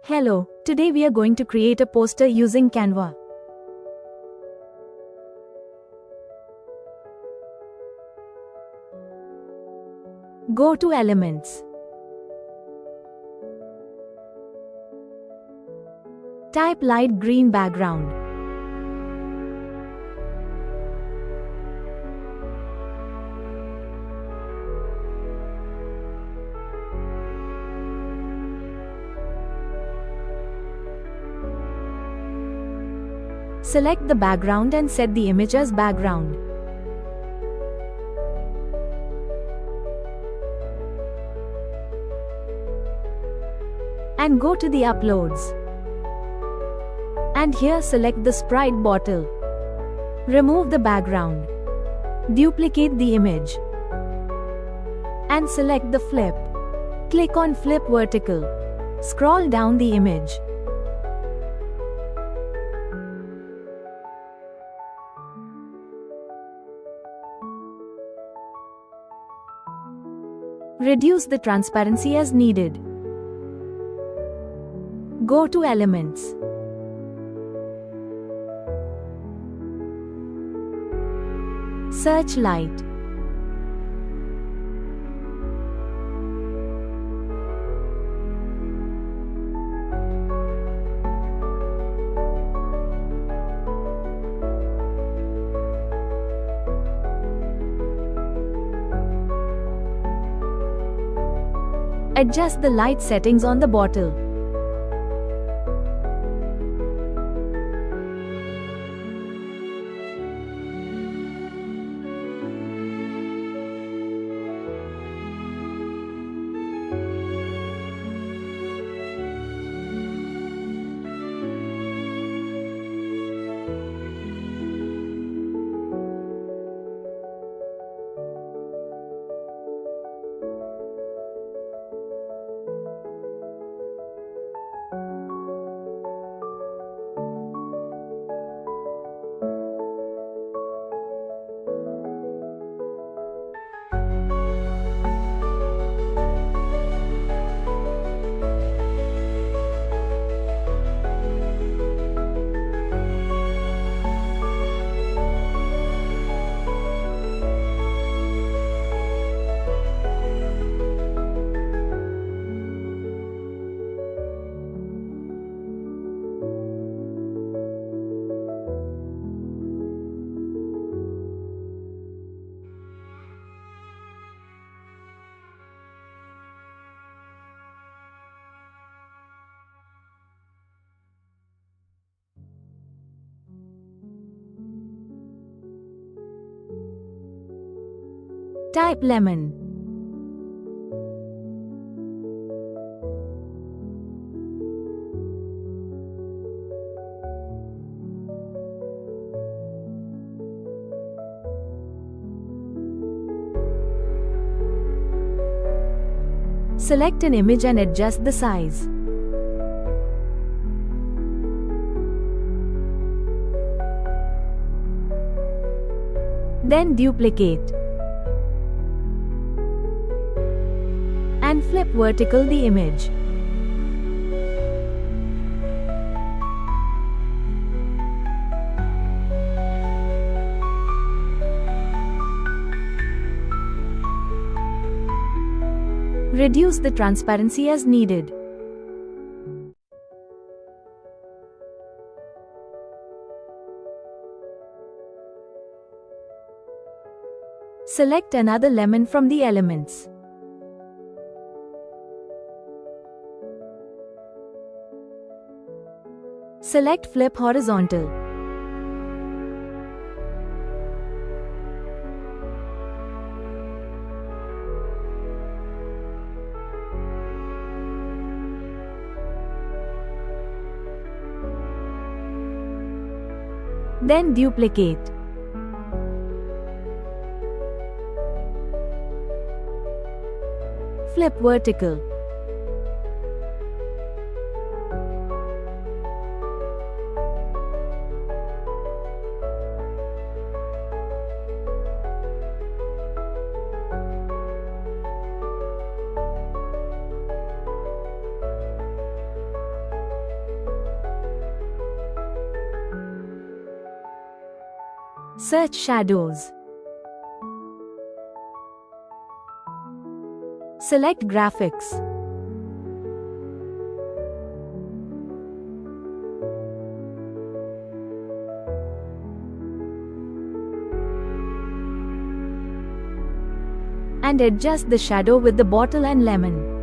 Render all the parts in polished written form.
Hello, today we are going to create a poster using Canva. Go to Elements. Type light green background. Select the background and set the image as background. And go to the Uploads. And here select the Sprite bottle. Remove the background. Duplicate the image. And select the flip. Click on Flip Vertical. Scroll down the image. Reduce the transparency as needed. Go to Elements. Search light. Adjust the light settings on the bottle. Type lemon. Select an image and adjust the size. Then duplicate. And flip vertical the image. Reduce the transparency as needed. Select another lemon from the elements. Select Flip Horizontal. Then duplicate. Flip vertical. Search shadows. Select graphics. And adjust the shadow with the bottle and lemon.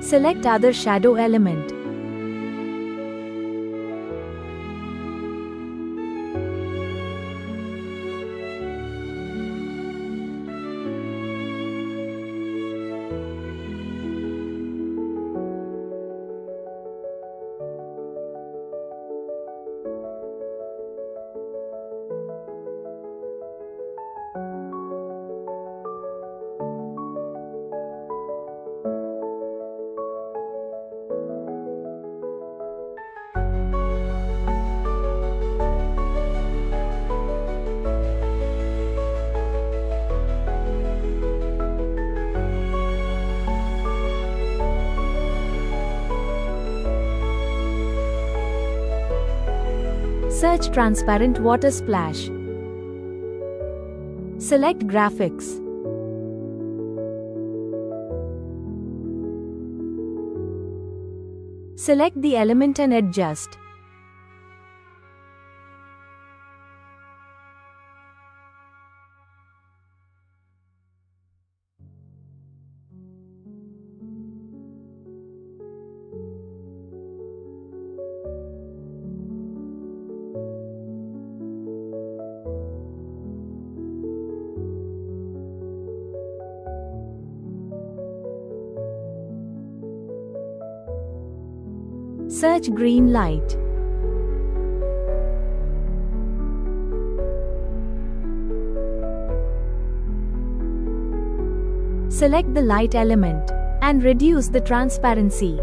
Select other shadow element. Search transparent water splash. Select graphics. Select the element and adjust. Search green light. Select the light element and reduce the transparency.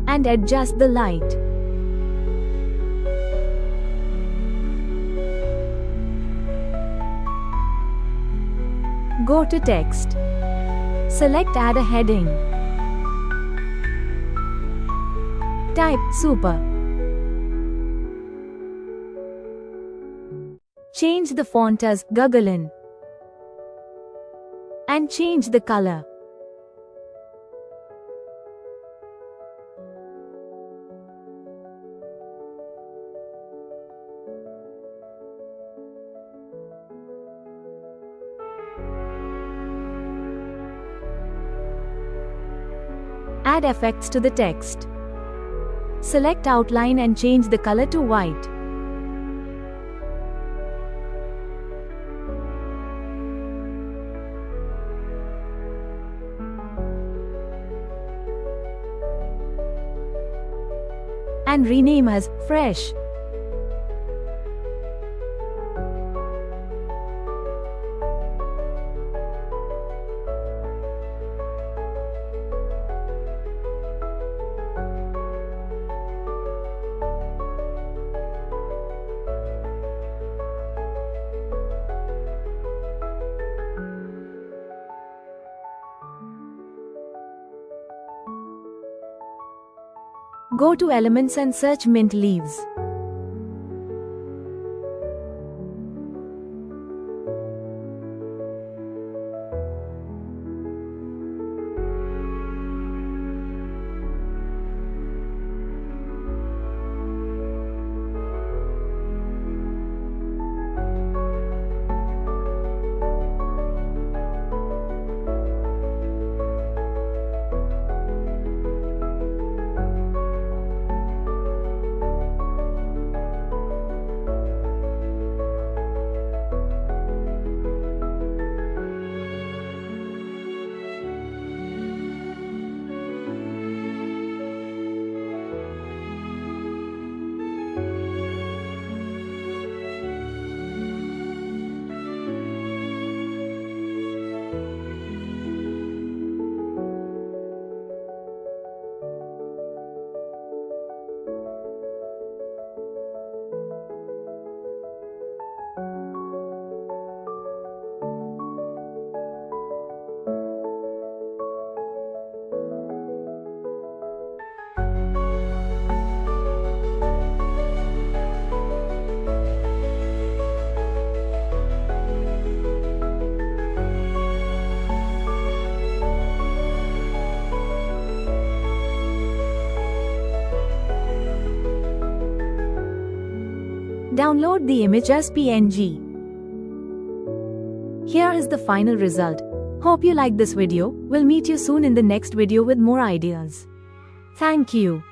And adjust the light. Go to text. Select add a heading. Type super. Change the font as Gugulin. And change the color. Add effects to the text. Select outline and change the color to white. And rename as fresh. Go to Elements and search mint leaves. Download the image as PNG. Here is the final result. Hope you like this video. We'll meet you soon in the next video with more ideas. Thank you.